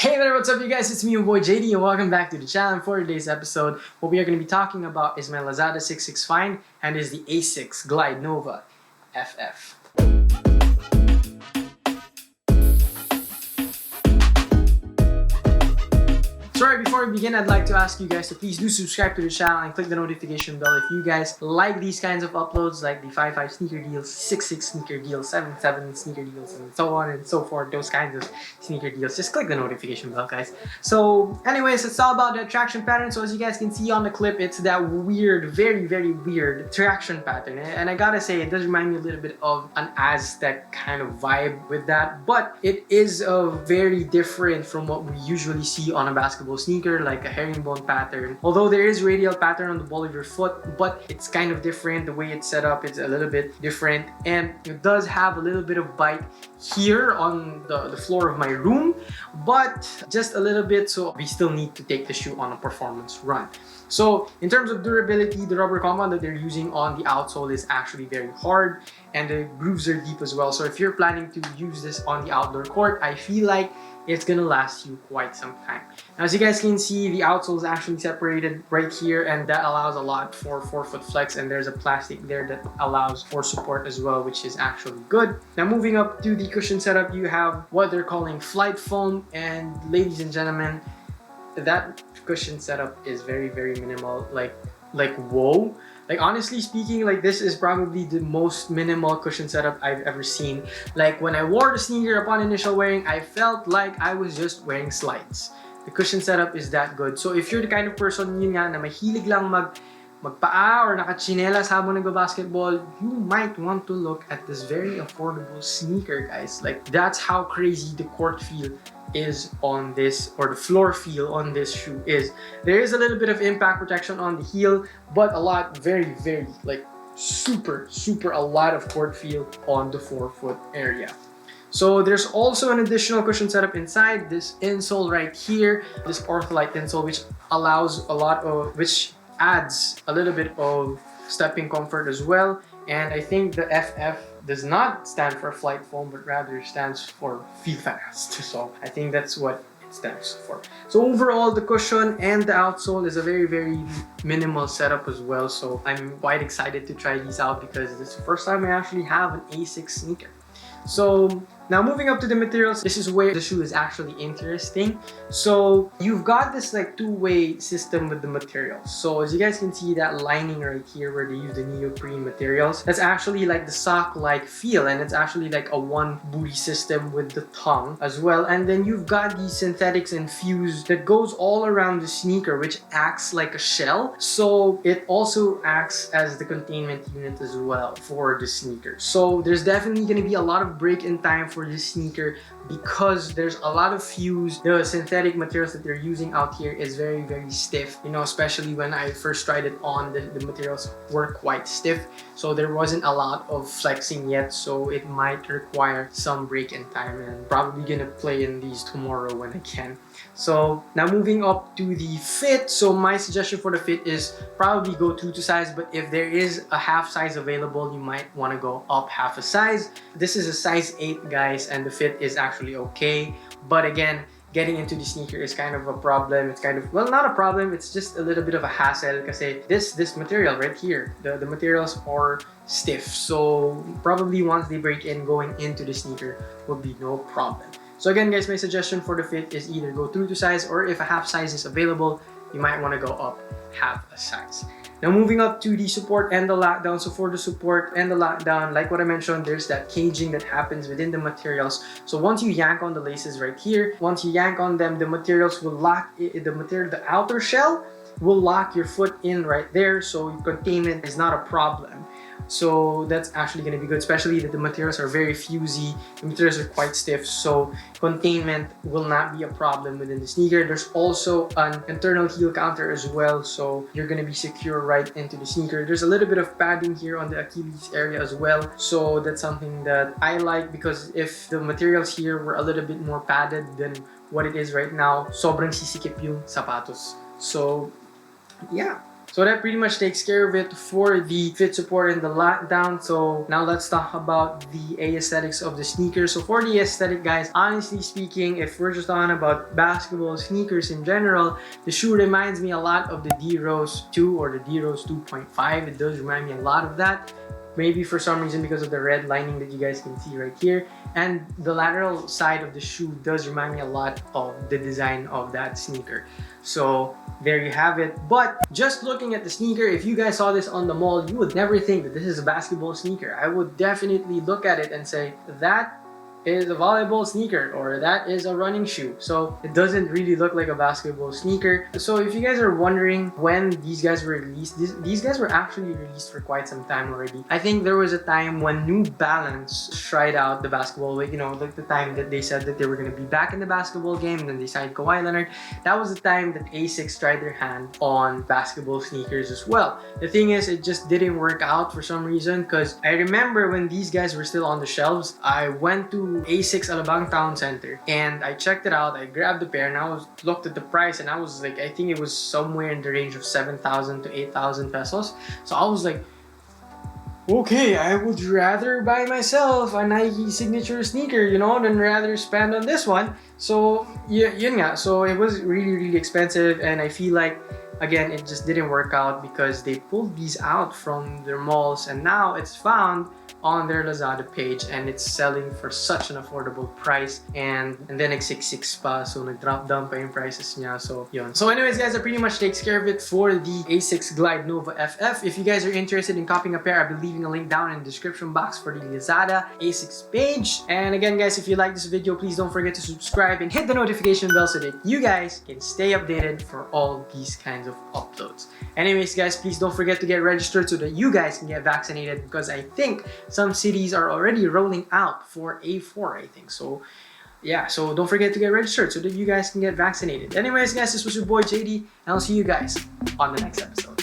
Hey there, what's up you guys? It's me, your boy JD, and welcome back to the channel. For today's episode, what we are going to be talking about is my Lazada 6.6 find, and is the Asics Glide Nova FF. So right before we begin, I'd like to ask you guys to please do subscribe to the channel and click the notification bell if you guys like these kinds of uploads, like the 5.5 sneaker deals, 6.6 sneaker deals, 7.7 sneaker deals, and so on and so forth, those kinds of sneaker deals. Just click the notification bell, guys. So anyways, it's all about the traction pattern. So as you guys can see on the clip, it's that weird, very weird traction pattern. And I gotta say, it does remind me a little bit of an Aztec kind of vibe with that, but it is very different from what we usually see on a basketball sneaker, like a herringbone pattern. Although there is radial pattern on the ball of your foot, but it's kind of different. The way it's set up, it's a little bit different, and it does have a little bit of bite here on the floor of my room, but just a little bit, so we still need to take the shoe on a performance run. So in terms of durability, the rubber compound that they're using on the outsole is actually very hard, and the grooves are deep as well. So if you're planning to use this on the outdoor court, I feel like it's gonna last you quite some time. Now, as you guys can see, the outsole is actually separated right here, and that allows a lot for forefoot flex, and there's a plastic there that allows for support as well, which is actually good. Now moving up to the cushion setup, you have what they're calling flight foam, and ladies and gentlemen, that cushion setup is very minimal. Like whoa. Like honestly speaking, like this is probably the most minimal cushion setup I've ever seen. Like when I wore the sneaker upon initial wearing, I felt like I was just wearing slides. The cushion setup is that good. So if you're the kind of person yun nga na mahilig lang magpaa or nakachinelas habang nagbabasketball, you might want to look at this very affordable sneaker, guys. Like that's how crazy the court feel is on this, or the floor feel on this shoe is. There is a little bit of impact protection on the heel, but a lot, very like super a lot of court feel on the forefoot area. So there's also an additional cushion setup inside this insole right here, this Ortholite insole, which allows which adds a little bit of stepping comfort as well. And I think the FF does not stand for flight foam, but rather stands for feel fast. So I think that's what it stands for. So overall, the cushion and the outsole is a very minimal setup as well. So I'm quite excited to try these out because this is the first time I actually have an Asics sneaker. So now moving up to the materials, this is where the shoe is actually interesting. So you've got this like two-way system with the materials. So as you guys can see, that lining right here where they use the neoprene materials, that's actually like the sock-like feel, and it's actually like a one booty system with the tongue as well. And then you've got these synthetics infused that goes all around the sneaker, which acts like a shell. So it also acts as the containment unit as well for the sneaker. So there's definitely going to be a lot of break-in time for this sneaker because there's a lot of fuse. The synthetic materials that they're using out here is very stiff, you know, especially when I first tried it on, the materials were quite stiff, so there wasn't a lot of flexing yet, so it might require some break-in time, and probably gonna play in these tomorrow when I can. So now moving up to the fit, so my suggestion for the fit is probably go true to size, but if there is a half size available, you might want to go up half a size. This is a size 8, guys, and the fit is actually okay, but again, getting into the sneaker is kind of a problem. It's kind of, well, not a problem, it's just a little bit of a hassle because this material right here, the materials are stiff, so probably once they break in, going into the sneaker will be no problem. So again, guys, my suggestion for the fit is either go true to size, or if a half size is available, you might want to go up half a size. Now moving up to the support and the lockdown. So for the support and the lockdown, like what I mentioned, there's that caging that happens within the materials. So once you yank on the laces right here, once you yank on them, the materials will lock, the outer shell will lock your foot in right there, so containment is not a problem. So that's actually going to be good, especially that the materials are very fusy, the materials are quite stiff, so containment will not be a problem within the sneaker. There's also an internal heel counter as well, so you're going to be secure right into the sneaker. There's a little bit of padding here on the Achilles area as well, so that's something that I like, because if the materials here were a little bit more padded than what it is right now, sobrang sisikip yung sapatos. So yeah, So that pretty much takes care of it for the fit support and the lockdown. So now let's talk about the aesthetics of the sneaker. So for the aesthetic, guys, honestly speaking, if we're just talking about basketball sneakers in general, the shoe reminds me a lot of the D-Rose 2 or the D-Rose 2.5. It does remind me a lot of that. Maybe for some reason because of the red lining that you guys can see right here. And the lateral side of the shoe does remind me a lot of the design of that sneaker. So there you have it. But just looking at the sneaker, if you guys saw this on the mall, you would never think that this is a basketball sneaker. I would definitely look at it and say, that is a volleyball sneaker, or that is a running shoe. So it doesn't really look like a basketball sneaker. So if you guys are wondering when these guys were released, these guys were actually released for quite some time already. I think there was a time when New Balance tried out the basketball, like, you know, like the time that they said that they were going to be back in the basketball game, and then they signed Kawhi Leonard. That was the time that Asics tried their hand on basketball sneakers as well. The thing is, it just didn't work out for some reason, because I remember when these guys were still on the shelves, I went to Asics Alabang Town Center and I checked it out. I grabbed the pair and I looked at the price, and I was like, I think it was somewhere in the range of 7,000 to 8,000 pesos. So I was like, okay, I would rather buy myself a Nike signature sneaker, you know, than rather spend on this one. So yeah, yun nga. So it was really expensive, and I feel like, again, it just didn't work out because they pulled these out from their malls, and now it's found on their Lazada page and it's selling for such an affordable price, and then nag 6.6 pa, so nag-drop down pa yung prices niya. So yun. So anyways, guys, that pretty much takes care of it for the Asics Glide Nova FF. If you guys are interested in copying a pair, I'll be leaving a link down in the description box for the Lazada Asics page. And again, guys, if you like this video, please don't forget to subscribe and hit the notification bell so that you guys can stay updated for all these kinds of uploads. Anyways, guys, please don't forget to get registered so that you guys can get vaccinated, because I think some cities are already rolling out for A4, I think. So yeah, so don't forget to get registered so that you guys can get vaccinated. Anyways, guys, this was your boy JD, and I'll see you guys on the next episode.